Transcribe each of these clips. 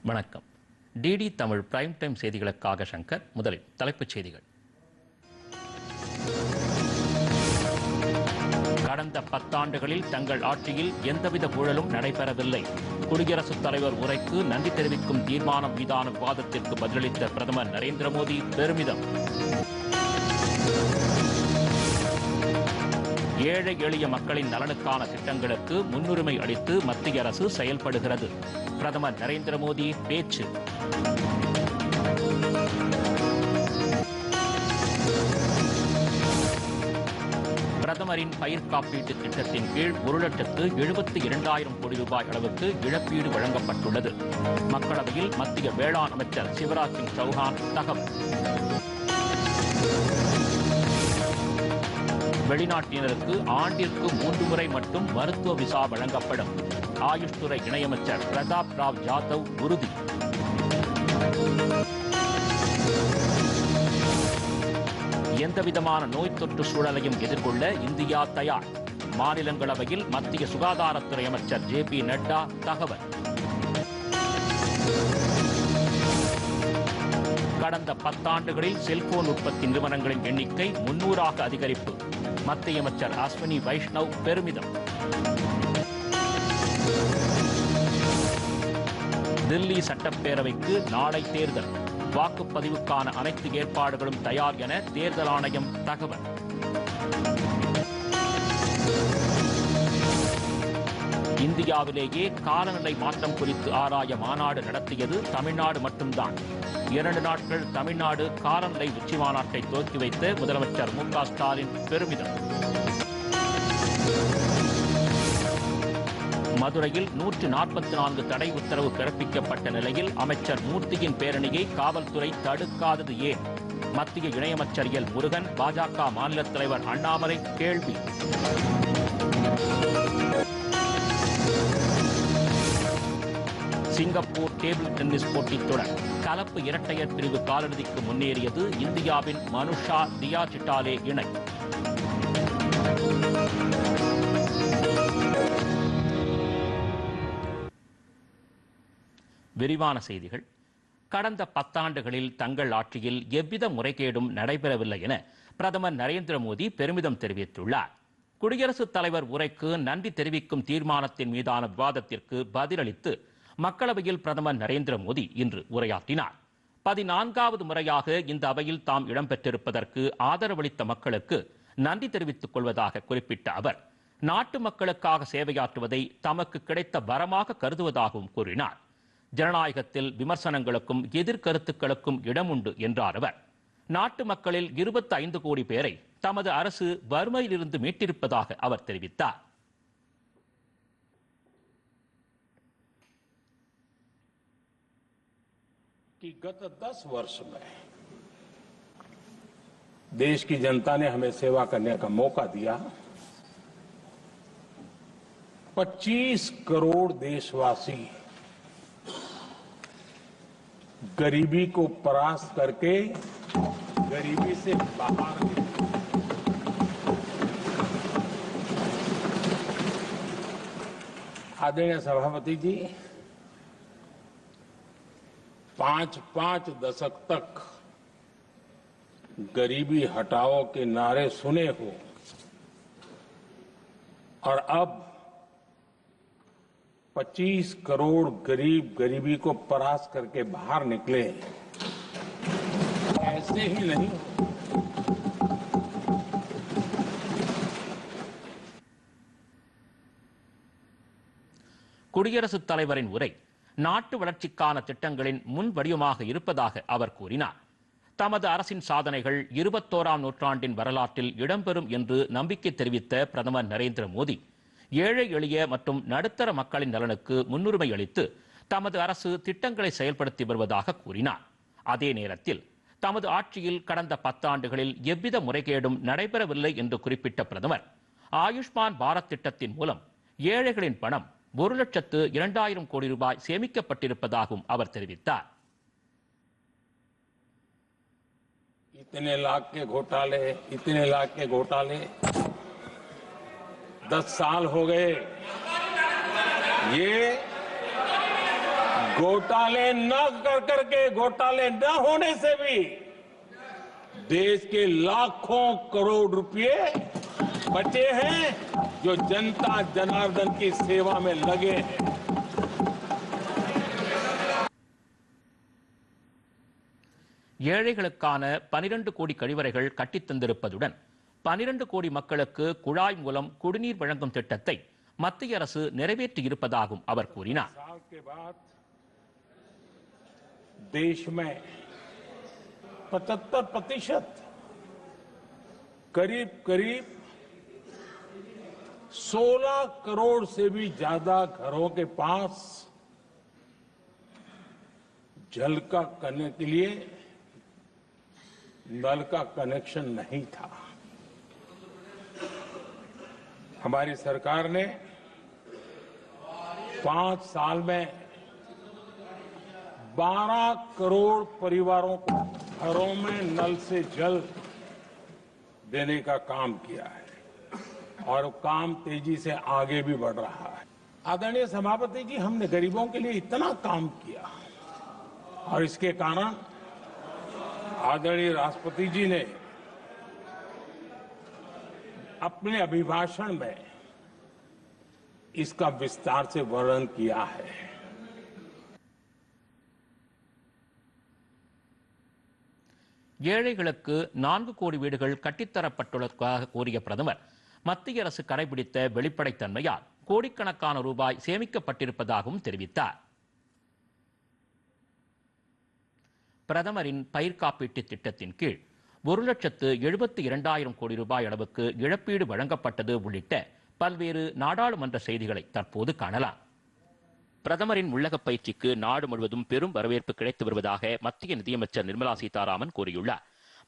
வணக்கம். DD Tamil prime time செய்திகளுக்காக சங்கர். முதலில் தலைப்புச் செய்திகள். கடந்த 10 ஆண்டுகளில் தங்கள் ஆட்சியில் எந்தவித ஊழலும் நடைபெறவில்லை. குடியரசுத் தலைவர் உரைக்கு நன்றி தெரிவிக்கும் தீர்மானம் மீதான விவாதத்திற்கு பதிலளித்த பிரதமர் நரேந்திர மோடி பெருமிதம். ஏழை எளிய மக்களின் நலனுக்கான திட்டங்களுக்கு முன்னுரிமை அளித்து மத்திய அரசு செயல்படுகிறது. பிரதமர் நரேந்திர மோடி பேச்சு. பிரதமரின் பயிர் காப்பீட்டு திட்டத்தின் கீழ் 1,72,000 கோடி ரூபாய் அளவுக்கு இழப்பீடு வழங்கப்பட்டுள்ளது. மக்களவையில் மத்திய வேளாண் அமைச்சர் சிவராஜ் சிங் சௌஹான் தகவல். வெளிநாட்டினருக்கு ஆண்டிற்கு 3 முறை மட்டும் மருத்துவ விசா வழங்கப்படும். ஆயுஷ் துறை இணையமைச்சர் பிரதாப் ராவ் ஜாதவ் உறுதி. எந்தவிதமான நோய் தொற்று சூழலையும் எதிர்கொள்ள இந்தியா தயார். மாநிலங்களவையில் மத்திய சுகாதாரத்துறை அமைச்சர் JP நட்டா தகவல். கடந்த 10 ஆண்டுகளில் செல்போன் உற்பத்தி நிறுவனங்களின் எண்ணிக்கை 300ஆக அதிகரிப்பு. மத்திய அமைச்சர் அஸ்வினி வைஷ்ணவ் பெருமிதம். தில்லி சட்டப்பேரவைக்கு நாளை தேர்தல். வாக்குப்பதிவுக்கான அனைத்து ஏற்பாடுகளும் தயார் என தேர்தல் ஆணையம் தகவல். இந்தியாவிலேயே காலநிலை மாற்றம் குறித்து ஆராய மாநாடு நடத்தியது தமிழ்நாடு மட்டும்தான். 2 நாட்கள் தமிழ்நாடு காலநிலை உச்சி மாநாட்டை துவக்கி வைத்த முதலமைச்சர் MK ஸ்டாலின் பெருமிதம். மதுரையில் 144 தடை உத்தரவு பிறப்பிக்கப்பட்ட நிலையில் அமைச்சர் மூர்த்தியின் பேரணியை காவல்துறை தடுக்காதது ஏன்? மத்திய இணையமைச்சர் எல் முருகன் பாஜக மாநில தலைவர் அண்ணாமலை கேள்வி. சிங்கப்பூர் டேபிள் டென்னிஸ் போட்டித் தொடர் கலப்பு இரட்டையர் பிரிவு காலிறுதிக்கு முன்னேறியது இந்தியாவின் மனுஷா தியா சிட்டாலே இணை. விரிவான செய்திகள். கடந்த 10 ஆண்டுகளில் தங்கள் ஆட்சியில் எவ்வித முறைகேடும் நடைபெறவில்லை என பிரதமர் நரேந்திர மோடி பெருமிதம் தெரிவித்துள்ளார். குடியரசுத் தலைவர் உரைக்கு நன்றி தெரிவிக்கும் தீர்மானத்தின் மீதான விவாதத்திற்கு பதிலளித்து மக்களவையில் பிரதமர் நரேந்திர மோடி இன்று உரையாற்றினார். 14வது முறையாக இந்த அவையில் தாம் இடம்பெற்றிருப்பதற்கு ஆதரவளித்த மக்களுக்கு நன்றி தெரிவித்துக் கொள்வதாக குறிப்பிட்ட அவர், நாட்டு மக்களுக்காக சேவையாற்றுவதை தமக்கு கிடைத்த வரமாக கருதுவதாகவும் கூறினார். ஜனநாயகத்தில் விமர்சனங்களுக்கும் எதிர்கருத்துக்களுக்கும் இடம் உண்டு என்றார் அவர். நாட்டு மக்களில் 25 கோடி பேரை தமது அரசு வறுமையிலிருந்து மீட்டிருப்பதாக அவர் தெரிவித்தார். कि गत 10 वर्ष में देश की जनता ने हमें सेवा करने का मौका दिया. 25 करोड़ देशवासी गरीबी को परास्त करके गरीबी से बाहर निकले. आदरणीय सभापति जी, 5 दशक तक गरीबी हटाओ के नारे सुने हो और अब 25 करोड़ गरीब गरीबी को परास्त करके बाहर निकले. ऐसे ही नहीं. குடியரசுத் தலைவரின் உரை நாட்டு வளர்ச்சிக்கான திட்டங்களின் முன் வடிவமாக இருப்பதாக அவர் கூறினார். தமது அரசின் சாதனைகள் 21ஆம் நூற்றாண்டின் வரலாற்றில் இடம்பெறும் என்று நம்பிக்கை தெரிவித்த பிரதமர் நரேந்திர மோடி, ஏழை எளிய மற்றும் நடுத்தர மக்களின் நலனுக்கு முன்னுரிமை அளித்து தமது அரசு திட்டங்களை செயல்படுத்தி வருவதாக கூறினார். அதே நேரத்தில் தமது ஆட்சியில் கடந்த 10 ஆண்டுகளில் எவ்வித முறைகேடும் நடைபெறவில்லை என்று குறிப்பிட்ட பிரதமர், ஆயுஷ்மான் பாரத் திட்டத்தின் மூலம் ஏழைகளின் பணம் 1,02,000 கோடி ரூபாய் சேமிக்கப்பட்டிருப்பதாகவும் அவர் தெரிவித்தார். इतने लाख के घोटाले 10 साल हो गए. ये घोटाले न कर करके, घोटाले न होने से भी देश के लाखों करोड़ रुपए बचे हैं, जो जनता जनार्दन की सेवा में लगे हैं। ஏழைகளுக்கான 12 கோடி கழிவறைகள் கட்டித் தந்திருப்பதுடன் 12 கோடி மக்களுக்கு குழாய் மூலம் குடிநீர் வழங்கும் திட்டத்தை மத்திய அரசு நிறைவேற்றியிருப்பதாகவும் அவர் கூறினார். साल के बाद देश में 75% करीब करीब 16 करोड़ से भी ज्यादा घरों के पास जल का करने के लिए नल का कनेक्शन नहीं था। हमारी सरकार ने 5 साल में 12 करोड़ परिवारों को घरों में नल से जल देने का काम किया है और काम तेजी से आगे भी बढ़ रहा है। आदरणीय सभापति जी, हमने गरीबों के लिए इतना काम किया और इसके कारण आदरणीय राष्ट्रपति जी ने अपने अभिभाषण में इसका विस्तार से वर्णन किया है। ஏழைகளுக்கு 4 கோடி வீடுகள் கட்டித்தரப்பட்டுள்ளதாக கூறிய பிரதமர் மத்திய அரசு கடைபிடித்த வெளிப்படைத்தன்மையால் கோடிக்கணக்கான ரூபாய் சேமிக்கப்பட்டிருப்பதாகவும் தெரிவித்தார். பிரதமரின் பயிர் காப்பீட்டு திட்டத்தின் கீழ் 1,72,000 கோடி ரூபாய் அளவுக்கு இழப்பீடு வழங்கப்பட்டது உள்ளிட்ட பல்வேறு நாடாளுமன்ற செய்திகளை தற்போது காணலாம். பிரதமரின் உள்ளக பயிற்சிக்கு நாடு முழுவதும் பெரும் வரவேற்பு கிடைத்து வருவதாக மத்திய நிதியமைச்சர் நிர்மலா சீதாராமன் கூறியுள்ளார்.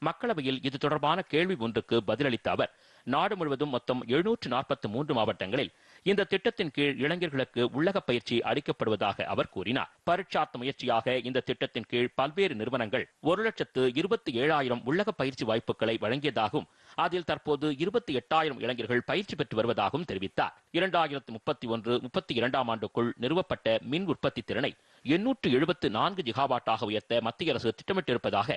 மக்களவையில் இது தொடர்பான கேள்வி ஒன்றுக்கு பதிலளித்த அவர், நாடு முழுவதும் மொத்தம் 743 மாவட்டங்களில் இந்த திட்டத்தின் கீழ் இளைஞர்களுக்கு உள்ளக பயிற்சி அளிக்கப்படுவதாக அவர் கூறினார். பரீட்சார்த்த முயற்சியாக இந்த திட்டத்தின் கீழ் பல்வேறு நிறுவனங்கள் 1,27,000 உள்ளக பயிற்சி வாய்ப்புகளை வழங்கியதாகவும் அதில் தற்போது 28,000 இளைஞர்கள் பயிற்சி பெற்று வருவதாகவும் தெரிவித்தார். 2031-32 ஆண்டுக்குள் நிறுவப்பட்ட மின் உற்பத்தி திறனை 874 ஜிகாவாட்டாக உயர்த்த மத்திய அரசு திட்டமிட்டிருப்பதாக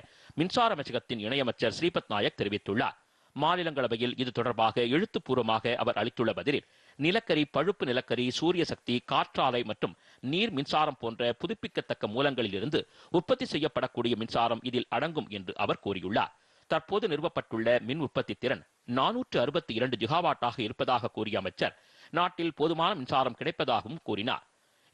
மின்சார அமைச்சகத்தின் இணையமைச்சர் ஸ்ரீபத் நாயக் தெரிவித்துள்ளார். மாநிலங்களவையில் இது தொடர்பாக எழுத்துப்பூர்வமாக அவர் அளித்துள்ள பதிலில், நிலக்கரி, பழுப்பு நிலக்கரி, சூரிய சக்தி, காற்றாலை மற்றும் நீர் மின்சாரம் போன்ற புதுப்பிக்கத்தக்க மூலங்களில் இருந்து உற்பத்தி செய்யப்படக்கூடிய மின்சாரம் இதில் அடங்கும் என்று அவர் கூறியுள்ளார். தற்போது நிறுவப்பட்டுள்ள மின் உற்பத்தி திறன் 462 ஜிகாவாட்டாக இருப்பதாக கூறிய அமைச்சர், நாட்டில் போதுமான மின்சாரம் கிடைப்பதாகவும் கூறினார்.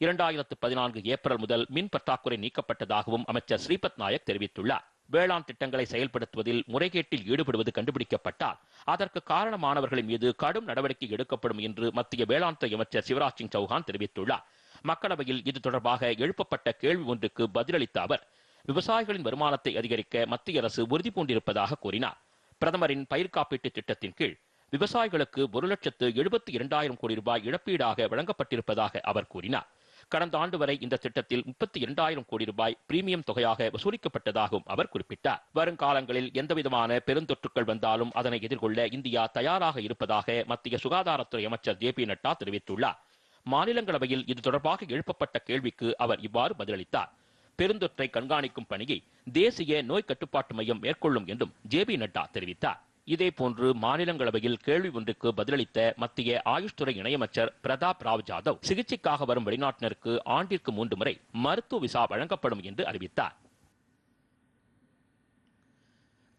2014 ஏப்ரல் முதல் மின் பற்றாக்குறை நீக்கப்பட்டதாகவும் அமைச்சர் ஸ்ரீபத் நாயக் தெரிவித்துள்ளார். வேளாண் திட்டங்களை செயல்படுத்துவதில் முறைகேட்டில் ஈடுபடுவது கண்டுபிடிக்கப்பட்டால் அதற்கு காரணமானவர்களின் மீது கடும் நடவடிக்கை எடுக்கப்படும் என்று மத்திய வேளாண் துறை அமைச்சர் சிவராஜ் சிங் சௌஹான் தெரிவித்துள்ளார். மக்களவையில் இது தொடர்பாக எழுப்பப்பட்ட கேள்வி ஒன்றுக்கு பதிலளித்த அவர், விவசாயிகளின் வருமானத்தை அதிகரிக்க மத்திய அரசு உறுதி பூண்டிருப்பதாக கூறினார். பிரதமரின் பயிர் காப்பீட்டு திட்டத்தின் கீழ் விவசாயிகளுக்கு 1,72,000 கோடி ரூபாய் இழப்பீடாக வழங்கப்பட்டிருப்பதாக அவர் கூறினார். கடந்த ஆண்டு வரை இந்த திட்டத்தில் 32,000 கோடி ரூபாய் பிரீமியம் தொகையாக வசூலிக்கப்பட்டதாகவும் அவர் குறிப்பிட்டார். வருங்காலங்களில் எந்தவிதமான பெருந்தொற்றுக்கள் வந்தாலும் அதனை எதிர்கொள்ள இந்தியா தயாராக இருப்பதாக மத்திய சுகாதாரத்துறை அமைச்சர் ஜே.பி. நட்டா தெரிவித்துள்ளார். மாநிலங்களவையில் இது தொடர்பாக எழுப்பப்பட்ட கேள்விக்கு அவர் இவ்வாறு பதிலளித்தார். பெருந்தொற்றை கண்காணிக்கும் பணியை தேசிய நோய் கட்டுப்பாட்டு மையம் மேற்கொள்ளும் என்றும் ஜே.பி. நட்டா தெரிவித்தார். இதேபோன்று மாநிலங்களவையில் கேள்வி ஒன்றுக்கு பதிலளித்த மத்திய ஆயுஷ் துறை இணையமைச்சர் பிரதாப் ராவ் ஜாதவ், சிகிச்சைக்காக வரும் வெளிநாட்டினருக்கு ஆண்டிற்கு 3 முறை மருத்துவ விசா வழங்கப்படும் என்று அறிவித்தார்.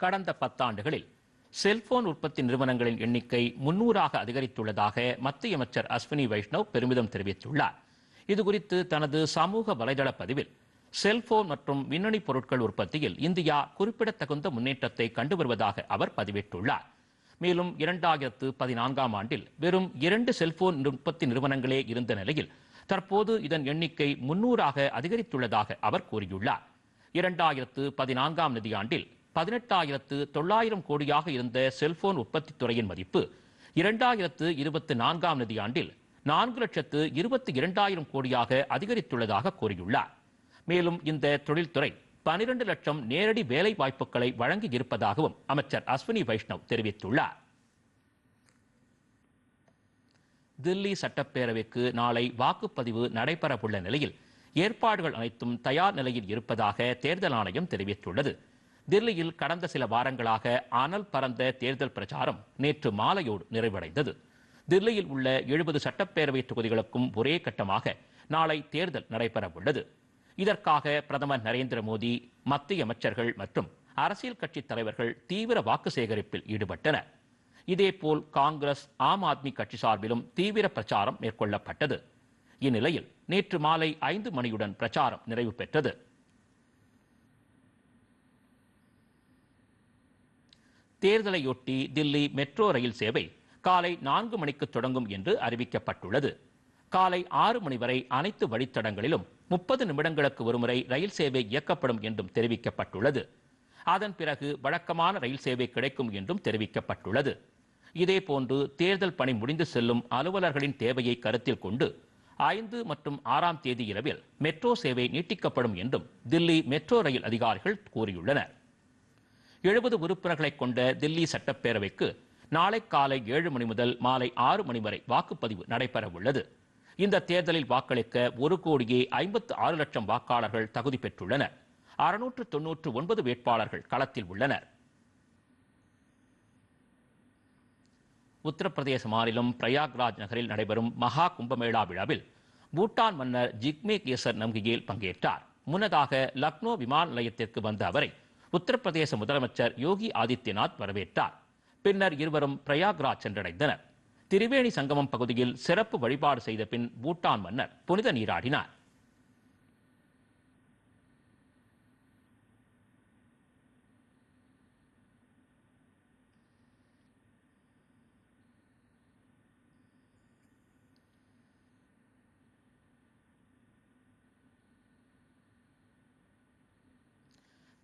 கடந்த 10 ஆண்டுகளில் செல்போன் உற்பத்தி நிறுவனங்களின் எண்ணிக்கை 300ஆக அதிகரித்துள்ளதாக மத்திய அமைச்சர் அஸ்வினி வைஷ்ணவ் பெருமிதம் தெரிவித்துள்ளார். இதுகுறித்து தனது சமூக வலைதள பதிவில், செல்போன் மற்றும் மின்னணு பொருட்கள் உற்பத்தியில் இந்தியா குறிப்பிடத்தகுந்த முன்னேற்றத்தை கண்டு வருவதாக அவர் பதிவிட்டுள்ளார். மேலும் 2014ஆம் ஆண்டில் வெறும் 2 செல்போன் உற்பத்தி நிறுவனங்களே இருந்த நிலையில் தற்போது இதன் எண்ணிக்கை 300ஆக அதிகரித்துள்ளதாக அவர் கூறியுள்ளார். 2014ஆம் நிதியாண்டில் 18,900 கோடியாக இருந்த செல்போன் உற்பத்தி துறையின் மதிப்பு 2024ஆம் நிதியாண்டில் 4,22,000 கோடியாக அதிகரித்துள்ளதாக கூறியுள்ளார். மேலும் இந்த தொழில்துறை 12 லட்சம் நேரடி வேலை வாய்ப்புகளை வழங்கி இருப்பதாகவும் அமைச்சர் அஸ்வினி வைஷ்ணவ் தெரிவித்துள்ளார். தில்லி சட்டப்பேரவைக்கு நாளை வாக்குப்பதிவு நடைபெறவுள்ள நிலையில் ஏற்பாடுகள் அனைத்தும் தயார் நிலையில் இருப்பதாக தேர்தல் ஆணையம் தெரிவித்துள்ளது. தில்லியில் கடந்த சில வாரங்களாக அனல் பறந்த தேர்தல் பிரச்சாரம் நேற்று மாலையோடு நிறைவடைந்தது. தில்லியில் உள்ள 70 சட்டப்பேரவை தொகுதிகளுக்கும் ஒரே கட்டமாக நாளை தேர்தல் நடைபெற உள்ளது. இதற்காக பிரதமர் நரேந்திர மோடி, மத்திய அமைச்சர்கள் மற்றும் அரசியல் கட்சி தலைவர்கள் தீவிர வாக்கு சேகரிப்பில் ஈடுபட்டனர். இதேபோல் காங்கிரஸ், ஆம் ஆத்மி கட்சி சார்பிலும் தீவிர பிரச்சாரம் மேற்கொள்ளப்பட்டது. இந்நிலையில் நேற்று மாலை 5 மணியுடன் பிரச்சாரம் நிறைவு பெற்றது. தேர்தலையொட்டி தில்லி மெட்ரோ ரயில் சேவை காலை 4 மணிக்கு தொடங்கும் என்று அறிவிக்கப்பட்டுள்ளது. காலை 6 மணி வரை அனைத்து வழித்தடங்களிலும் 30 நிமிடங்களுக்கு ஒருமுறை ரயில் சேவை இயக்கப்படும் என்றும் தெரிவிக்கப்பட்டுள்ளது. அதன் பிறகு வழக்கமான ரயில் சேவை கிடைக்கும் என்றும் தெரிவிக்கப்பட்டுள்ளது. இதேபோன்று தேர்தல் பணி முடிந்து செல்லும் அலுவலர்களின் தேவையை கருத்தில் கொண்டு 5 மற்றும் 6ஆம் தேதி இரவில் மெட்ரோ சேவை நீட்டிக்கப்படும் என்றும் தில்லி மெட்ரோ ரயில் அதிகாரிகள் கூறியுள்ளனர். 70 உறுப்பினர்களை கொண்ட தில்லி சட்டப்பேரவைக்கு நாளை காலை 7 மணி முதல் மாலை 6 மணி வரை வாக்குப்பதிவு நடைபெற உள்ளது. இந்த தேர்தலில் வாக்களிக்க 1,56,00,000 லட்சம் வாக்காளர்கள் தகுதி பெற்றுள்ளனர். 699 வேட்பாளர்கள் களத்தில் உள்ளனர். உத்தரப்பிரதேச மாநிலம் பிரயாக்ராஜ் நகரில் நடைபெறும் மகா கும்பமேளா விழாவில் பூட்டான் மன்னர் ஜிக்மே கேசர் நம்கியேல் பங்கேற்றார். முன்னதாக லக்னோ விமான நிலையத்திற்கு வந்த அவரை உத்தரப்பிரதேச முதலமைச்சர் யோகி ஆதித்யநாத் வரவேற்றார். பின்னர் இருவரும் பிரயாக்ராஜ் சென்றடைந்தனர். திரிவேணி சங்கமம் பகுதியில் சிறப்பு வழிபாடு செய்த பின் பூட்டான் மன்னர் புனித நீராடினார்.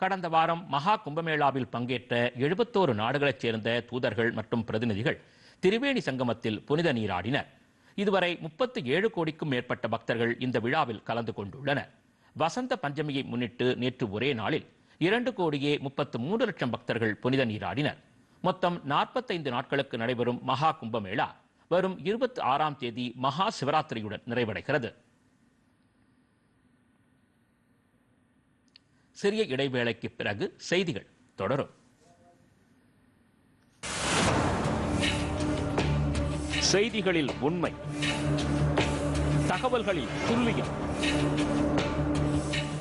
கடந்த வாரம் மகா கும்பமேளாவில் பங்கேற்ற 71 நாடுகளைச் சேர்ந்த தூதர்கள் மற்றும் பிரதிநிதிகள் திரிவேணி சங்கமத்தில் புனித நீராடினர். இதுவரை 37 கோடிக்கும் மேற்பட்ட பக்தர்கள் இந்த விழாவில் கலந்து கொண்டுள்ளனர். வசந்த பஞ்சமியை முன்னிட்டு நேற்று ஒரே நாளில் 2,33 லட்சம் பக்தர்கள் புனித நீராடினர். மொத்தம் 45 நாட்களுக்கு நடைபெறும் மகா கும்பமேளா வரும் 26ஆம் தேதி மகா சிவராத்திரியுடன் நிறைவடைகிறது. சிறிய இடைவேளைக்கு பிறகு செய்திகள் தொடரும். செய்திகளில் உண்மை, தகவல்களில் துல்லியம்,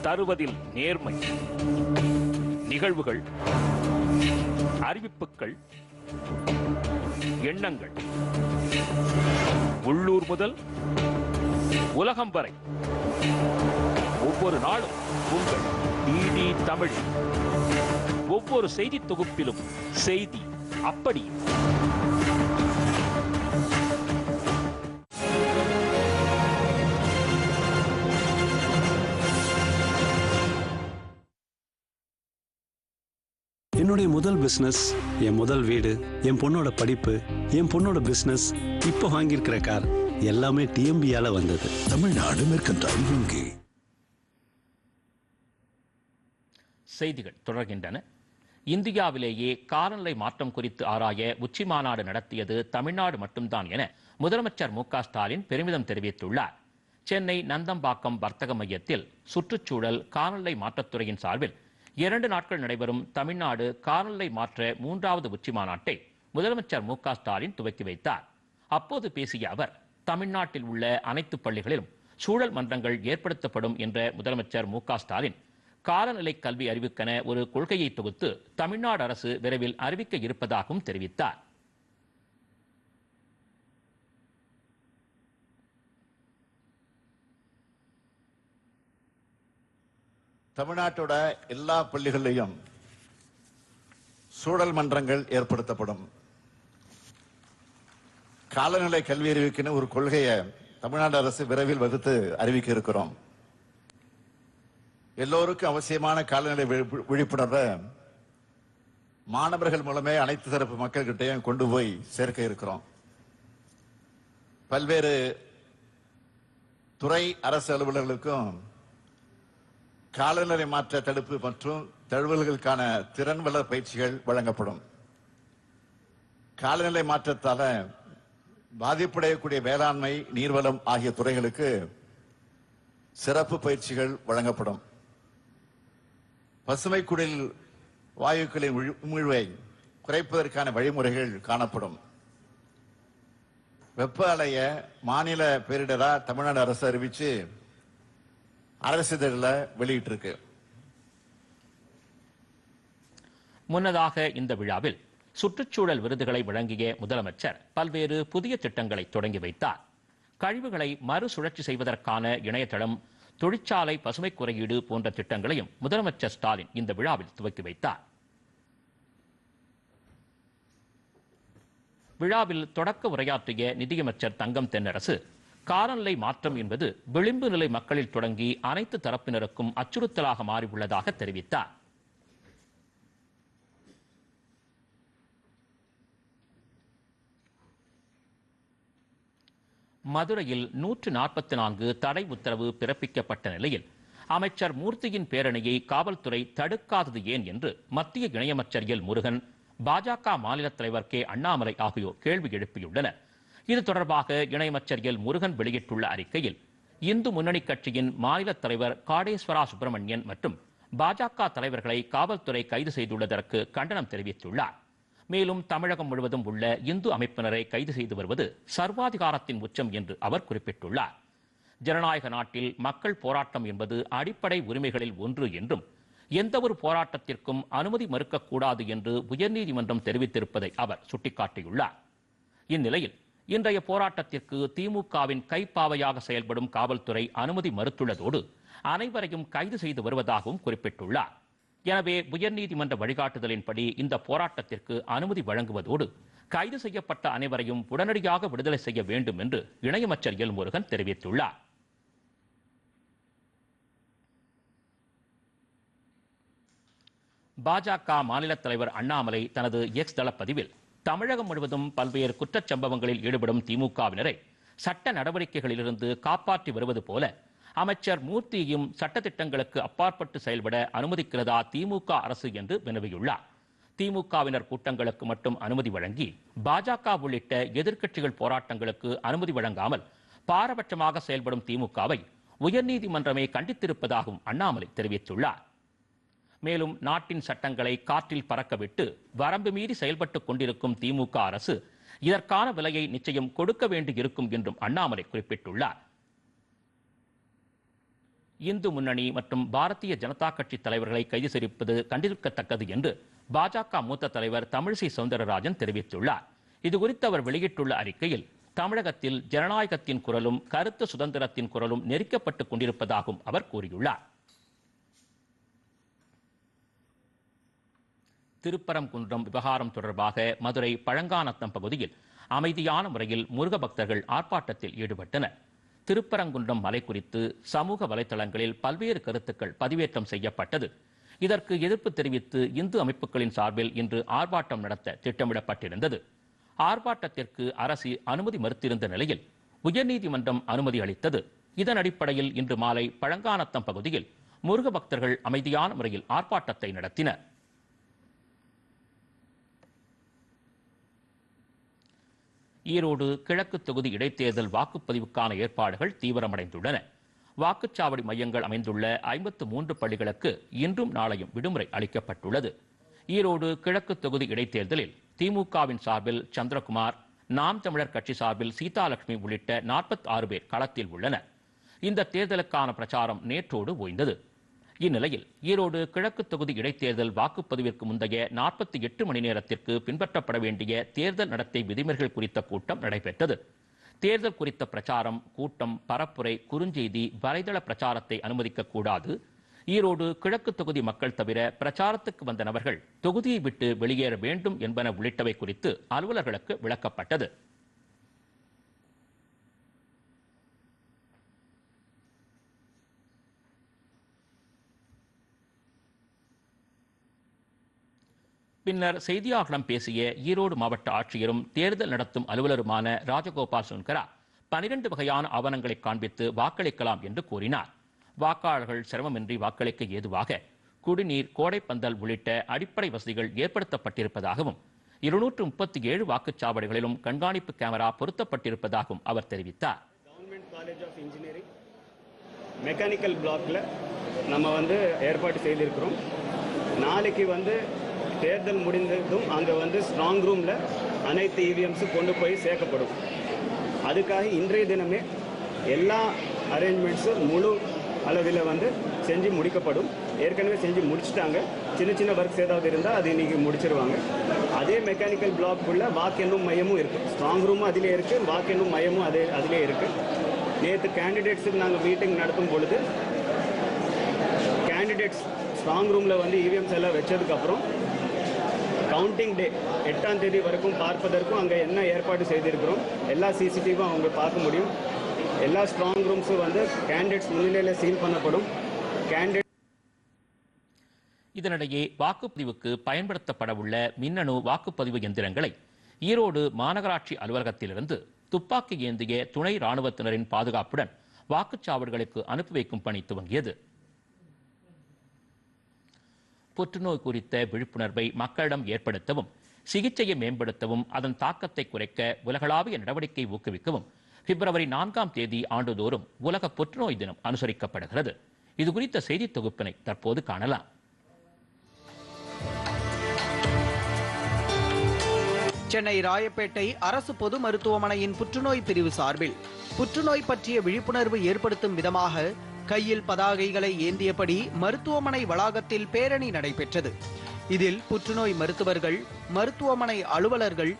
தருவதில் நேர்மை. நிகழ்வுகள், அறிவிப்புகள், எண்ணங்கள் உள்ளூர் முதல் உலகம் வரை ஒவ்வொரு நாளும் உங்கள் டிடி தமிழ். ஒவ்வொரு செய்தி தொகுப்பிலும் செய்தி அப்படி. என்னுடைய முதல் பிசினஸ், என் முதல் வீடு, என் பொண்ணோட படிப்பு, என் பொண்ணோட பிசினஸ், இப்போ வாங்கியிருக்கிற கார் எல்லாமே டிஎம்பியால வந்தது. தமிழ்நாடு மெர்கன்டைல் வங்கி. செய்திகள் தொடர்கின்றன. இந்தியாவிலேயே காலநிலை மாற்றம் குறித்து ஆராய உச்சி மாநாடு நடத்தியது தமிழ்நாடு மட்டும்தான் என முதலமைச்சர் மு.க. ஸ்டாலின் பெருமிதம் தெரிவித்துள்ளார். சென்னை நந்தம்பாக்கம் வர்த்தக மையத்தில் சுற்றுச்சூழல் காலநிலை மாற்றத்துறையின் சார்பில் 2 நாட்கள் நடைபெறும் தமிழ்நாடு காலநிலை மாற்ற 3வது உச்சி மாநாட்டை முதலமைச்சர் மு.க. ஸ்டாலின் துவக்கி வைத்தார். அப்போது பேசிய அவர், தமிழ்நாட்டில் உள்ள அனைத்து பள்ளிகளிலும் சூழல் மன்றங்கள் ஏற்படுத்தப்படும் என்ற முதலமைச்சர் மு.க. ஸ்டாலின் காலநிலை கல்வி அறிவுக்கென ஒரு கொள்கையை தொகுத்து தமிழ்நாடு அரசு விரைவில் அறிவிக்க இருப்பதாகவும் தெரிவித்தார். தமிழ்நாட்டோட எல்லா பள்ளிகளிலும் சூழல் மன்றங்கள் ஏற்படுத்தப்படும். காலநிலை கல்வி அறிவிக்கிற ஒரு கொள்கையை தமிழ்நாடு அரசு விரைவில் வகுத்து அறிவிக்க இருக்கிறோம். எல்லோருக்கும் அவசியமான காலநிலை விழிப்புணர்வை மாணவர்கள் மூலமே அனைத்து தரப்பு மக்கள்கிட்டையும் கொண்டு போய் சேர்க்க இருக்கிறோம். பல்வேறு துறை அரசு அலுவலர்களுக்கும் காலநிலை மாற்ற தடுப்பு மற்றும் தழுவல்களுக்கான திறன் வளர் பயிற்சிகள் வழங்கப்படும். காலநிலை மாற்றத்தால பாதிப்படையக்கூடிய வேளாண்மை, நீர்வளம் ஆகிய துறைகளுக்கு சிறப்பு பயிற்சிகள் வழங்கப்படும். பசுமை குடில் வாயுக்களின் உமிழ்வை குறைப்பதற்கான வழிமுறைகள் காணப்படும். வெப்ப அலைய மாநில பேரிடரா தமிழ்நாடு அரசு அறிவிச்சு அரசிதழில் வெளியிட்டிருக்கு. முன்னதாக இந்த விழாவில் சுற்றுச்சூழல் விருதுகளை வழங்கிய முதலமைச்சர் பல்வேறு புதிய திட்டங்களை தொடங்கி வைத்தார். கழிவுகளை மறுசுழற்சி செய்வதற்கான இணையதளம், தொழிற்சாலை பசுமை குறியீடு போன்ற திட்டங்களையும் முதலமைச்சர் ஸ்டாலின் இந்த விழாவில் துவக்கி வைத்தார். விழாவில் தொடக்க உரையாற்றிய நிதியமைச்சர் தங்கம் தென்னரசு, காலநிலை மாற்றம் என்பது விளிம்பு நிலை மக்களில் தொடங்கி அனைத்து தரப்பினருக்கும் அச்சுறுத்தலாக மாறியுள்ளதாக தெரிவித்தார். மதுரையில் 144 தடை உத்தரவு பிறப்பிக்கப்பட்ட நிலையில் அமைச்சர் மூர்த்தியின் பேரணியை காவல்துறை தடுக்காதது ஏன் என்று மத்திய இணையமைச்சர் எல் முருகன், பாஜக மாநில தலைவர் கே அண்ணாமலை ஆகியோர் கேள்வி எழுப்பியுள்ளனர். இது தொடர்பாக இணையமைச்சர் எல் முருகன் வெளியிட்டுள்ள அறிக்கையில், இந்து முன்னணி கட்சியின் மாநில தலைவர் காடேஸ்வரா சுப்பிரமணியன் மற்றும் பாஜக தலைவர்களை காவல்துறை கைது செய்துள்ளதற்கு கண்டனம் தெரிவித்துள்ளார். மேலும் தமிழகம் முழுவதும் உள்ள இந்து அமைப்பினரை கைது செய்து வருவது சர்வாதிகாரத்தின் உச்சம் என்று அவர் குறிப்பிட்டுள்ளார். ஜனநாயக நாட்டில் மக்கள் போராட்டம் என்பது அடிப்படை உரிமைகளில் ஒன்று என்றும் எந்தவொரு போராட்டத்திற்கும் அனுமதி மறுக்கக்கூடாது என்று உயர்நீதிமன்றம் தெரிவித்திருப்பதை அவர் சுட்டிக்காட்டியுள்ளார். இந்நிலையில் இன்றைய போராட்டத்திற்கு திமுகவின் கைப்பாவையாக செயல்படும் காவல்துறை அனுமதி மறுத்துள்ளதோடு அனைவரையும் கைது செய்து வருவதாகவும் குறிப்பிட்டுள்ளார். எனவே உயர்நீதிமன்ற வழிகாட்டுதலின்படி இந்த போராட்டத்திற்கு அனுமதி வழங்குவதோடு கைது செய்யப்பட்ட அனைவரையும் உடனடியாக விடுதலை செய்ய வேண்டும் என்று இணையமைச்சர் எல் முருகன் தெரிவித்துள்ளார். பாஜக மாநில தலைவர் அண்ணாமலை தனது எக்ஸ் தள பதிவில், தமிழகம் முழுவதும் பல்வேறு குற்றச்சம்பவங்களில் ஈடுபடும் திமுகவினரை சட்ட நடவடிக்கைகளிலிருந்து காப்பாற்றி வருவது போல அமைச்சர் மூர்த்தியையும் சட்டத்திட்டங்களுக்கு அப்பாற்பட்டு செயல்பட அனுமதிக்கிறதா திமுக அரசு என்று வினவியுள்ளார். திமுகவினர் கூட்டங்களுக்கு மட்டும் அனுமதி வழங்கி பாஜக உள்ளிட்ட எதிர்க்கட்சிகள் போராட்டங்களுக்கு அனுமதி வழங்காமல் பாரபட்சமாக செயல்படும் திமுகவை உயர்நீதிமன்றமே கண்டித்திருப்பதாகவும் அண்ணாமலை தெரிவித்துள்ளார். மேலும் நாட்டின் சட்டங்களை காற்றில் பறக்கவிட்டு வரம்பு மீறி செயல்பட்டுக் கொண்டிருக்கும் திமுக அரசு இதற்கான விலையை நிச்சயம் கொடுக்க வேண்டியிருக்கும் என்றும் அண்ணாமலை குறிப்பிட்டுள்ளார். இந்து முன்னணி மற்றும் பாரதிய ஜனதா கட்சி தலைவர்களை கைது செய்திருப்பது கண்டிக்கத்தக்கது என்று பாஜக மூத்த தலைவர் தமிழிசை சவுந்தரராஜன் தெரிவித்துள்ளார். இதுகுறித்து அவர் வெளியிட்டுள்ள அறிக்கையில், தமிழகத்தில் ஜனநாயகத்தின் குரலும் கருத்து சுதந்திரத்தின் குரலும் நெரிக்கப்பட்டுக் கொண்டிருப்பதாகவும் அவர் கூறியுள்ளார். திருப்பரங்குன்றம் விவகாரம் தொடர்பாக மதுரை பழங்காநத்தம் பகுதியில் அமைதியான முறையில் முருக பக்தர்கள் ஆர்ப்பாட்டத்தில் ஈடுபட்டனர். திருப்பரங்குன்றம் மலை குறித்து சமூக வலைதளங்களில் பல்வேறு கருத்துக்கள் பதிவேற்றம் செய்யப்பட்டது. இதற்கு எதிர்ப்பு தெரிவித்து இந்து அமைப்புகளின் சார்பில் இன்று ஆர்ப்பாட்டம் நடத்த திட்டமிடப்பட்டிருந்தது. ஆர்ப்பாட்டத்திற்கு அரசு அனுமதி மறுத்திருந்த நிலையில் உயர்நீதிமன்றம் அனுமதி அளித்தது. இதன் அடிப்படையில் இன்று மாலை பழங்காநத்தம் பகுதியில் முருக பக்தர்கள் அமைதியான முறையில் ஆர்ப்பாட்டத்தை நடத்தினர். ஈரோடு கிழக்கு தொகுதி இடைத்தேர்தல் வாக்குப்பதிவுக்கான ஏற்பாடுகள் தீவிரமடைந்துள்ளன. வாக்குச்சாவடி மையங்கள் அமைந்துள்ள 53 பள்ளிகளுக்கு இன்றும் நாளையும் விடுமுறை அளிக்கப்பட்டுள்ளது. ஈரோடு கிழக்கு தொகுதி இடைத்தேர்தலில் திமுகவின் சார்பில் சந்திரகுமார், நாம் தமிழர் கட்சி சார்பில் சீதாலட்சுமி உள்ளிட்ட 46 பேர் களத்தில் உள்ளனர். இந்த தேர்தலுக்கான பிரச்சாரம் நேற்றோடு ஓய்ந்தது. இந்நிலையில் ஈரோடு கிழக்கு தொகுதி இடைத்தேர்தல் வாக்குப்பதிவிற்கு முந்தைய 48 மணி நேரத்திற்கு பின்பற்றப்பட வேண்டிய தேர்தல் நடத்தை விதிமுறைகள் குறித்த கூட்டம் நடைபெற்றது. தேர்தல் குறித்த பிரச்சாரம், கூட்டம், பரப்புரை, குறுஞ்செய்தி, வலைதள பிரச்சாரத்தை அனுமதிக்க கூடாது. ஈரோடு கிழக்கு தொகுதி மக்கள் தவிர பிரச்சாரத்துக்கு வந்த நபர்கள் தொகுதியை விட்டு வெளியேற வேண்டும் என்பன உள்ளிட்டவை குறித்து அலுவலர்களுக்கு விளக்கப்பட்டது. பின்னர் செய்தியாளர்களிடம் பேசிய ஈரோடு மாவட்ட ஆட்சியரும் தேர்தல் நடத்தும் அலுவலருமான ராஜகோபால் சுன்கரா 12 வகையான ஆவணங்களை காண்பித்து வாக்களிக்கலாம் என்று கூறினார். வாக்காளர்கள் சிரமமின்றி வாக்களிக்க ஏதுவாக குடிநீர், கோடைப்பந்தல் உள்ளிட்ட அடிப்படை வசதிகள் ஏற்படுத்தப்பட்டிருப்பதாகவும் 237 வாக்குச்சாவடிகளிலும் கண்காணிப்பு கேமரா பொருத்தப்பட்டிருப்பதாகவும் அவர் தெரிவித்தார். மெக்கானிக்கல் பிளாக்கில் நம்ம வந்து ஏற்பாடு செய்திருக்கிறோம். நாளைக்கு வந்து தேர்தல் முடிந்ததும் அங்கே வந்து ஸ்ட்ராங் ரூமில் அனைத்து இவிஎம்ஸும் கொண்டு போய் சேர்க்கப்படும். அதுக்காக இன்றைய தினமே எல்லா அரேஞ்ச்மெண்ட்ஸும் முழு அளவில் வந்து செஞ்சு முடிக்கப்படும். ஏற்கனவே செஞ்சு முடிச்சுட்டாங்க. சின்ன சின்ன ஒர்க்ஸ் ஏதாவது இருந்தால் அது இன்றைக்கி முடிச்சிருவாங்க. அதே மெக்கானிக்கல் பிளாக்குள்ளே வாக்கெண்ணும் மையமும் இருக்குது. ஸ்ட்ராங் ரூமும் அதிலே இருக்குது, வாக்கெண்ணும் மையமும் அதிலே இருக்குது. நேற்று கேண்டிடேட்ஸுக்கு நாங்கள் மீட்டிங் நடத்தும் பொழுது கேண்டிடேட்ஸ் ஸ்ட்ராங் ரூமில் வந்து இவிஎம்ஸ் எல்லாம் வச்சதுக்கப்புறம் கவுண்டிங் டே 8ஆம் தேதி வரைக்கும் பார்ப்பதற்கும் அங்கே என்ன ஏற்பாடு செய்திருக்கிறோம். எல்லா சிசிடிவியும் அவங்க பார்க்க முடியும். எல்லா ஸ்ட்ராங் ரூம்ஸும் வந்து கேண்டிடேட்ஸ் முன்னிலையில் சீல் பண்ணப்படும். இதனிடையே வாக்குப்பதிவுக்கு பயன்படுத்தப்படவுள்ள மின்னணு வாக்குப்பதிவு எந்திரங்களை ஈரோடு மாநகராட்சி அலுவலகத்திலிருந்து துப்பாக்கி ஏந்திய துணை ராணுவத்தினரின் பாதுகாப்புடன் வாக்குச்சாவடிகளுக்கு அனுப்பி வைக்கும் பணி துவங்கியது. புற்றுநோய் குறித்த விழிப்புணர்வை மக்களிடம் ஏற்படுத்தவும், சிகிச்சையை மேம்படுத்தவும், அதன் தாக்கத்தை குறைக்க உலகளாவிய நடவடிக்கை ஊக்குவிக்கவும் பிப்ரவரி 4ஆம் தேதி ஆண்டுதோறும் உலக புற்றுநோய் தினம் அனுசரிக்கப்படுகிறது. இது குறித்த செய்தி தொகுப்பினை தற்போது காணலாம். சென்னை ராயப்பேட்டை அரசு பொது மருத்துவமனையின் புற்றுநோய் பிரிவு சார்பில் புற்றுநோய் பற்றிய விழிப்புணர்வு ஏற்படுத்தும் விதமாக கையில் பதாகைகளை ஏந்தியபடி மருத்துவமனை வளாகத்தில் பேரணி நடைபெற்றது. இதில் புற்றுநோய் மருத்துவர்கள், மருத்துவமனை அலுவலர்கள்,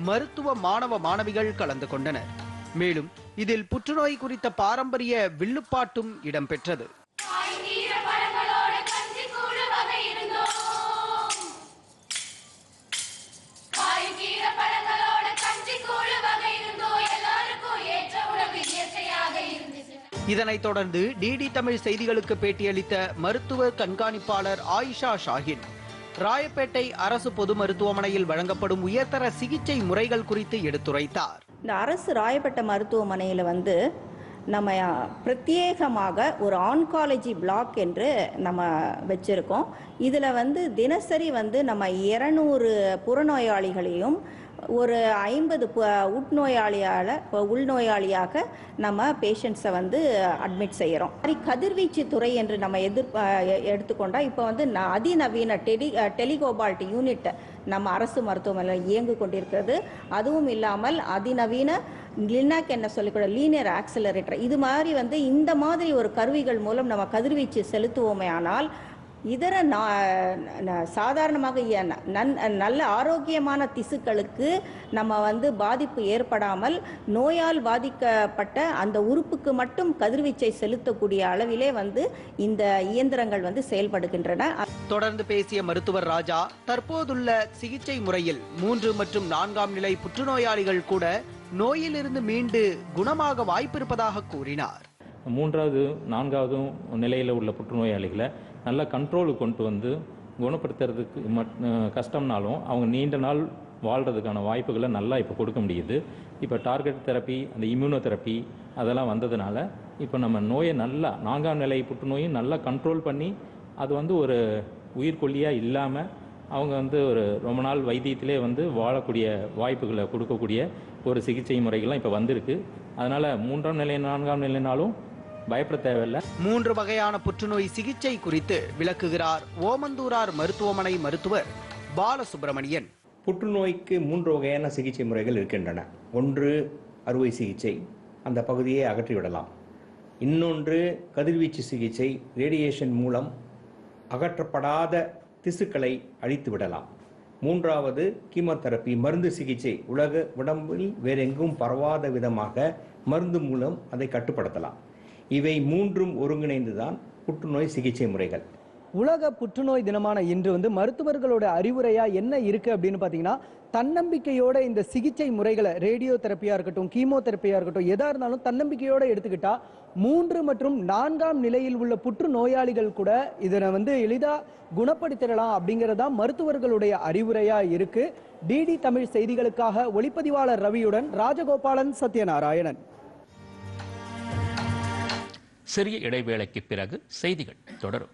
மருத்துவ மாணவ மாணவிகள் கலந்து கொண்டனர். மேலும் இதில் புற்றுநோய் குறித்த பாரம்பரிய வில்லுப்பாட்டும் இடம்பெற்றது. இதனைத் தொடர்ந்து டிடி தமிழ் செய்திகளுக்கு பேட்டியளித்த மருத்துவ கண்காணிப்பாளர் ஆயிஷா ஷாஹின் ராயப்பேட்டை அரசு பொது மருத்துவமனையில் வழங்கப்படும் உயர்தர சிகிச்சை முறைகள் குறித்து எடுத்துரைத்தார். இந்த அரசு ராயப்பேட்டை மருத்துவமனையில் வந்து நம்ம பிரத்யேகமாக ஒரு ஆன்காலஜி பிளாக் என்று நம்ம வச்சிருக்கோம். இதில் வந்து தினசரி வந்து நம்ம 200 புறநோயாளிகளையும் ஒரு 50 உள்நோயாளியாக நம்ம பேஷண்ட்ஸை வந்து அட்மிட் செய்கிறோம். கதிர்வீச்சு துறை என்று நம்ம எடுத்துக்கொண்டால் இப்போ வந்து அதிநவீன டெலிகோபால்ட் யூனிட் நம்ம அரசு மருத்துவமனையில் இயங்கு கொண்டிருக்கிறது. அதுவும் இல்லாமல் அதிநவீன லினாக் என்ன சொல்லிக்கூட லீனியர் ஆக்சிலரேட்டர், இது மாதிரி வந்து இந்த மாதிரி ஒரு கருவிகள் மூலம் நம்ம கதிர்வீச்சு செலுத்துவோமே ஆனால் இதர சாதாரணமாக நல்ல ஆரோக்கியமான திசுக்களுக்கு நம்ம வந்து பாதிப்பு ஏற்படாமல் நோயால் பாதிக்கப்பட்ட அந்த உறுப்புக்கு மட்டும் கதிர்வீச்சை செலுத்தக்கூடிய அளவிலே வந்து இந்த இயந்திரங்கள் வந்து செயல்படுகின்றன. தொடர்ந்து பேசிய மருத்துவர் ராஜா, தற்போதுள்ள சிகிச்சை முறையில் 3 மற்றும் 4ஆம் நிலை புற்றுநோயாளிகள் கூட நோயிலிருந்து மீண்டு குணமாக வாய்ப்பிருப்பதாக கூறினார். 3வது 4வது நிலையில் உள்ள புற்றுநோயாளிகளை நல்ல கண்ட்ரோலுக்கு கொண்டு வந்து குணப்படுத்துறதுக்கு கஷ்டம்னாலும் அவங்க நீண்ட நாள் வாழ்கிறதுக்கான வாய்ப்புகளை நல்லா இப்போ கொடுக்க முடியுது. இப்போ டார்கெட் தெரப்பி, அந்த இம்யூனோதெரப்பி அதெல்லாம் வந்ததுனால இப்போ நம்ம நோயை நல்லா 4ஆம் நிலை புற்றுநோயும் நல்லா கண்ட்ரோல் பண்ணி அது வந்து ஒரு உயிர்கொல்லியாக இல்லாமல் அவங்க வந்து ஒரு ரொம்ப நாள் வைத்தியத்திலே வந்து வாழக்கூடிய வாய்ப்புகளை கொடுக்கக்கூடிய ஒரு சிகிச்சை முறைகள்லாம் இப்போ வந்திருக்கு. அதனால் 3ஆம் நிலை 4ஆம் நிலைனாலும் பயப்பட தேவையில்லை. 3 வகையான புற்றுநோய் சிகிச்சை குறித்து விளக்குகிறார் ஓமந்தூரார் மருத்துவமனை மருத்துவர் பாலசுப்ரமணியன். புற்றுநோய்க்கு 3 வகையான சிகிச்சை முறைகள் இருக்கின்றன. ஒன்று அறுவை சிகிச்சை, அந்த பகுதியை அகற்றிவிடலாம். இன்னொன்று கதிர்வீச்சு சிகிச்சை, ரேடியேஷன் மூலம் அகற்றப்படாத திசுக்களை அழித்து விடலாம். 3வது கீமோதெரப்பி, மருந்து சிகிச்சை, உடம்பில் வேறெங்கும் பரவாத விதமாக மருந்து மூலம் அதை கட்டுப்படுத்தலாம். இவை 3ம் ஒருங்கிணைந்துதான் புற்றுநோய் சிகிச்சை முறைகள். உலக புற்றுநோய் தினமான இன்று வந்து மருத்துவர்களோட அறிவுரையா என்ன இருக்கு அப்படின்னு பாத்தீங்கன்னா, தன்னம்பிக்கையோட இந்த சிகிச்சை முறைகளை, ரேடியோ தெரப்பியா இருக்கட்டும், கீமோதெரப்பியா இருக்கட்டும், எதா இருந்தாலும் தன்னம்பிக்கையோட எடுத்துக்கிட்டா 3 மற்றும் 4ஆம் நிலையில் உள்ள புற்றுநோயாளிகள் கூட இதனை வந்து எளிதா குணப்படுத்திடலாம் அப்படிங்கறதா மருத்துவர்களுடைய அறிவுரையா இருக்கு. டிடி தமிழ் செய்திகளுக்காக ஒளிப்பதிவாளர் ரவியுடன் ராஜகோபாலன், சத்யநாராயணன். சிறிய இடைவேளைக்கு பிறகு செய்திகள் தொடரும்.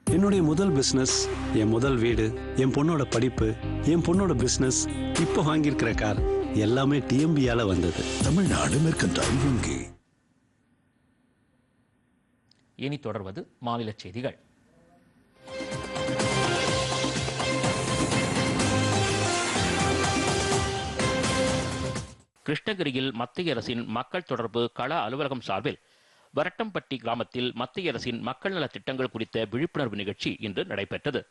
என்னுடைய முதல் பிசினஸ், என் முதல் வீடு, என் பொண்ணோட படிப்பு, என் பொண்ணோட பிசினஸ், இப்போ வாங்கியிருக்கிற கார் எல்லாமே டிஎம்பியால வந்தது. தமிழ்நாடு மெர்கன்டைல் வங்கி. இனி தொடர்வது மாநில செய்திகள். கிருஷ்ணகிரியில் மத்திய அரசின் மக்கள் தொடர்பு கள அலுவலகம் சார்பில் வரட்டம்பட்டி கிராமத்தில் மத்திய அரசின் மக்கள் நல திட்டங்கள் குறித்த விழிப்புணர்வு நிகழ்ச்சி இன்று நடைபெற்றது.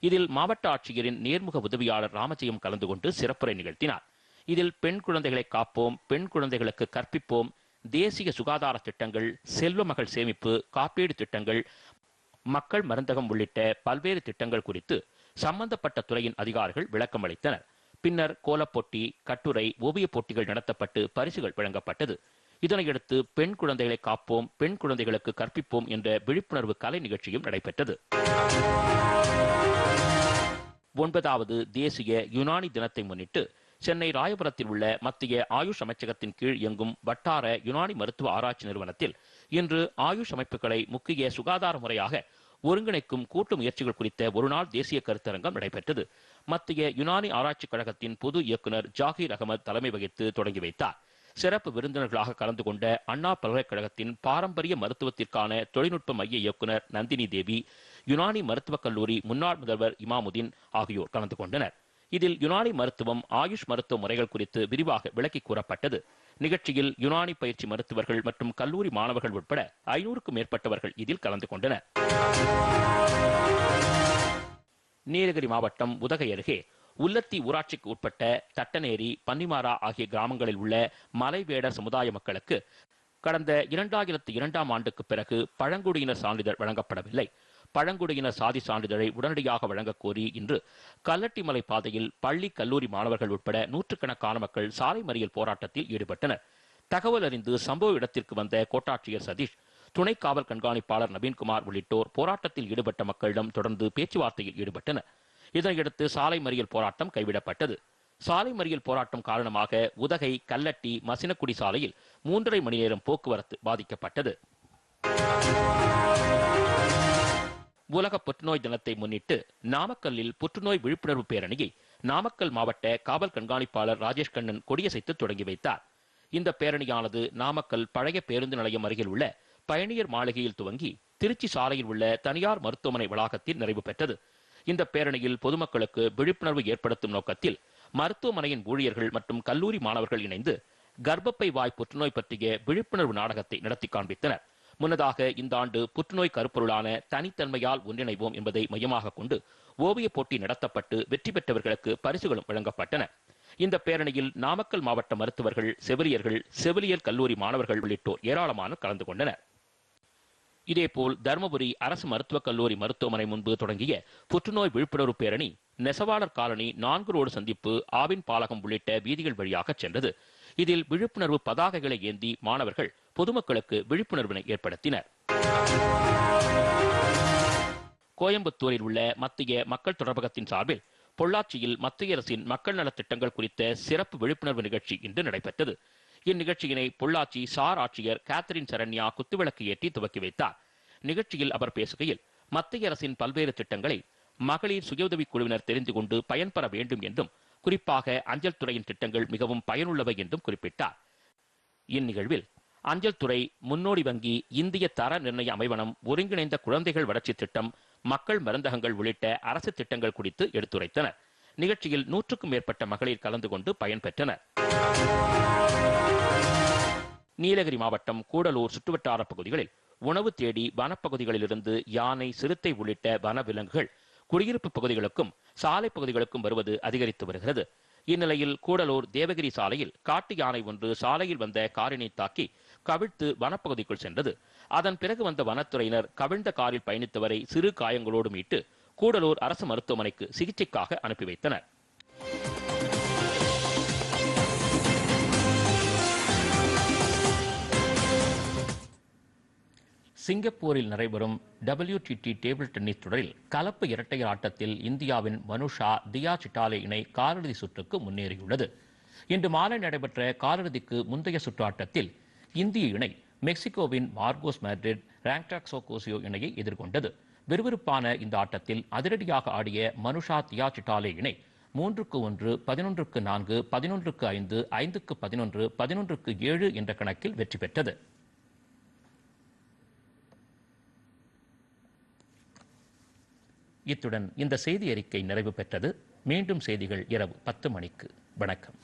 இதில் மாவட்ட ஆட்சியரின் நேர்முக உதவியாளர் ராமஜெயம் கலந்து கொண்டு சிறப்புரை நிகழ்த்தினார். இதில் பெண் குழந்தைகளை காப்போம், பெண் குழந்தைகளுக்கு கற்பிப்போம், தேசிய சுகாதார திட்டங்கள், செல்வ மகள் சேமிப்பு, காப்பீடு திட்டங்கள், மக்கள் மருந்தகம் உள்ளிட்ட பல்வேறு திட்டங்கள் குறித்து சம்பந்தப்பட்ட துறையின் அதிகாரிகள் விளக்கம் அளித்தனர். பின்னர் கோலப்போட்டி, கட்டுரை, ஓவியப் போட்டிகள் நடத்தப்பட்டு பரிசுகள் வழங்கப்பட்டது. இதனையடுத்து பெண் குழந்தைகளை காப்போம், பெண் குழந்தைகளுக்கு கற்பிப்போம் என்ற விழிப்புணர்வு கலை நிகழ்ச்சியும் நடைபெற்றது. 9வது தேசிய யுனானி தினத்தை முன்னிட்டு சென்னை ராயபுரத்தில் உள்ள மத்திய ஆயுஷ் அமைச்சகத்தின் கீழ் இயங்கும் வட்டார யுனானி மருத்துவ ஆராய்ச்சி நிறுவனத்தில் இன்று ஆயுஷ் அமைப்புகளை முக்கிய சுகாதார முறையாக ஒருங்கிணைக்கும் கூட்டு முயற்சிகள் குறித்த ஒருநாள் தேசிய கருத்தரங்கம் நடைபெற்றது. மத்திய யுனானி ஆராய்ச்சி கழகத்தின் பொது இயக்குநர் ஜாகிர் அகமது தலைமை வகித்து தொடங்கி வைத்தார். சிறப்பு விருந்தினர்களாக கலந்து கொண்ட அண்ணா பல்கலைக்கழகத்தின் பாரம்பரிய மருத்துவத்திற்கான தொழில்நுட்ப மைய இயக்குநர் நந்தினி தேவி, யுனானி மருத்துவக் கல்லூரி முன்னாள் முதல்வர் இமாமுதீன் ஆகியோர் கலந்து கொண்டனர். இதில் யுனானி மருத்துவம், ஆயுஷ் மருத்துவ முறைகள் குறித்து விரிவாக விளக்கி கூறப்பட்டது. நிகழ்ச்சியில் யுனானி பயிற்சி மருத்துவர்கள் மற்றும் கல்லூரி மாணவர்கள் உட்பட 500க்கும் மேற்பட்டவர்கள் இதில் கலந்து கொண்டனர். நீலகிரி மாவட்டம் உதகை அருகே உள்ளத்தி ஊராட்சிக்கு உட்பட்ட தட்டநேரி, பன்னிமாரா ஆகிய கிராமங்களில் உள்ள மலைவேடர் சமுதாய மக்களுக்கு கடந்த 2002ஆம் ஆண்டுக்கு பிறகு பழங்குடியினர் சான்றிதழ் வழங்கப்படவில்லை. பழங்குடியினர் சாதி சான்றிதழை உடனடியாக வழங்கக் கோரி இன்று கல்லட்டிமலை பாதையில் பள்ளி, கல்லூரி மாணவர்கள் உட்பட நூற்றுக்கணக்கான மக்கள் சாலை மறியல் போராட்டத்தில் ஈடுபட்டனர். தகவல் அறிந்து சம்பவ இடத்திற்கு வந்த கோட்டாட்சியர் சதீஷ், துணை காவல் கண்காணிப்பாளர் நவீன்குமார் உள்ளிட்டோர் போராட்டத்தில் ஈடுபட்ட மக்களிடம் தொடர்ந்து பேச்சுவார்த்தையில் ஈடுபட்டனர். இதனையடுத்து சாலை மறியல் போராட்டம் கைவிடப்பட்டது. சாலை மறியல் போராட்டம் காரணமாக உதகை, கல்லட்டி, மசினக்குடி சாலையில் 3.5 மணி நேரம் போக்குவரத்து பாதிக்கப்பட்டது. உலக புற்றுநோய் தினத்தை முன்னிட்டு நாமக்கல்லில் புற்றுநோய் விழிப்புணர்வு பேரணியை நாமக்கல் மாவட்ட காவல் கண்காணிப்பாளர் ராஜேஷ் கண்ணன் கொடியசைத்து தொடங்கி வைத்தார். இந்த பேரணியானது நாமக்கல் பழைய பேருந்து நிலையம் அருகில் உள்ள பயணியர் மாளிகையில் துவங்கி திருச்சி சாலையில் உள்ள தனியார் மருத்துவமனை வளாகத்தில் நிறைவு பெற்றது. இந்த பேரணியில் பொதுமக்களுக்கு விழிப்புணர்வு ஏற்படுத்தும் நோக்கத்தில் மருத்துவமனையின் ஊழியர்கள் மற்றும் கல்லூரி மாணவர்கள் இணைந்து கர்ப்பப்பை வாய் புற்றுநோய் பற்றிய விழிப்புணர்வு நாடகத்தை நடத்தி காண்பித்தனர். முன்னதாக இந்த ஆண்டு புற்றுநோய் கருப்பொருளான தனித்தன்மையால் ஒன்றிணைவோம் என்பதை மையமாக கொண்டு ஓவியப் போட்டி நடத்தப்பட்டு வெற்றி பெற்றவர்களுக்கு பரிசுகளும் வழங்கப்பட்டன. இந்த பேரணியில் நாமக்கல் மாவட்ட மருத்துவர்கள், செவிலியர்கள், செவிலியர் கல்லூரி மாணவர்கள் உள்ளிட்டோர் ஏராளமானோர் கலந்து கொண்டனர். இதேபோல் தருமபுரி அரசு மருத்துவக் கல்லூரி மருத்துவமனை முன்பு தொடங்கிய புற்றுநோய் விழிப்புணர்வு பேரணி நெசவாளர் காலனி, 4 ரோடு சந்திப்பு, ஆவின் பாலகம் உள்ளிட்ட வீதிகள் வழியாக சென்றது. இதில் விழிப்புணர்வு பதாகைகளை ஏந்தி மாணவர்கள் பொதுமக்களுக்கு விழிப்புணர்வினை ஏற்படுத்தினர். கோயம்புத்தூரில் உள்ள மத்திய மக்கள் தொடர்பகத்தின் சார்பில் பொள்ளாச்சியில் மத்திய அரசின் மக்கள் நலத் திட்டங்கள் குறித்த சிறப்பு விழிப்புணர்வு நிகழ்ச்சி இன்று நடைபெற்றது. இந்நிகழ்ச்சியினை பொள்ளாச்சி சார் ஆட்சியர் கேத்தரின் சரண்யா குத்துவிளக்கு ஏற்றி துவக்கி வைத்தார். நிகழ்ச்சியில் அவர் பேசுகையில் மத்திய அரசின் பல்வேறு திட்டங்களை மகளிர் சுயஉதவிக் குழுவினர் தெரிந்து கொண்டு பயன்பெற வேண்டும் என்றும், குறிப்பாக அஞ்சல் துறையின் திட்டங்கள் மிகவும் பயனுள்ளவை என்றும் குறிப்பிட்டார். இந்நிகழ்வில் அஞ்சல் துறை, முன்னோடி வங்கி, இந்திய தர நிர்ணய அமைவனம், ஒருங்கிணைந்த குழந்தைகள் வளர்ச்சி திட்டம், மக்கள் மருந்தகங்கள் உள்ளிட்ட அரசு திட்டங்கள் குறித்து எடுத்துரைத்தனர். நிகழ்ச்சியில் 100க்கும் மேற்பட்ட மகளிர் கலந்து கொண்டு பயன்பெற்றனர். நீலகிரி மாவட்டம் கூடலூர் சுற்றுவட்டார பகுதிகளில் உணவு தேடி வனப்பகுதிகளிலிருந்து யானை, சிறுத்தை உள்ளிட்ட வனவிலங்குகள் குடியிருப்பு பகுதிகளுக்கும் சாலை பகுதிகளுக்கும் வருவது அதிகரித்து வருகிறது. இந்நிலையில் கூடலூர் தேவகிரி சாலையில் காட்டு யானை ஒன்று சாலையில் வந்த காரினை தாக்கி கவிழ்த்து வனப்பகுதிக்குள் சென்றது. அதன் பிறகு வந்த வனத்துறையினர் கவிழ்ந்த காரில் பயணித்தவரை சிறு காயங்களோடு மீட்டு கூடலூர் அரசு மருத்துவமனைக்கு சிகிச்சைக்காக அனுப்பி வைத்தனர். சிங்கப்பூரில் நடைபெறும் WTT டேபிள் டென்னிஸ் தொடரில் கலப்பு இரட்டையர் ஆட்டத்தில் இந்தியாவின் மனுஷா, தியா சிட்டாலே இணை காலிறுதி சுற்றுக்கு முன்னேறியுள்ளது. இன்று மாலை நடைபெற்ற காலிறுதிக்கு முந்தைய சுற்று ஆட்டத்தில் இந்திய இணை மெக்சிகோவின் மார்கோஸ் மேட்ரிட், ராங்டாக்ஸோ கோசியோ இணையை எதிர்கொண்டது. விறுவிறுப்பான இந்த ஆட்டத்தில் அதிரடியாக ஆடிய மனுஷா, தியா சிட்டாலே இணை 3-1, 11-4, 11-5, 5-11, 11-7 என்ற கணக்கில் வெற்றி பெற்றது. இத்துடன் இந்த செய்தி அறிக்கை நிறைவு பெற்றது. மீண்டும் செய்திகள் இரவு 10 மணிக்கு. வணக்கம்.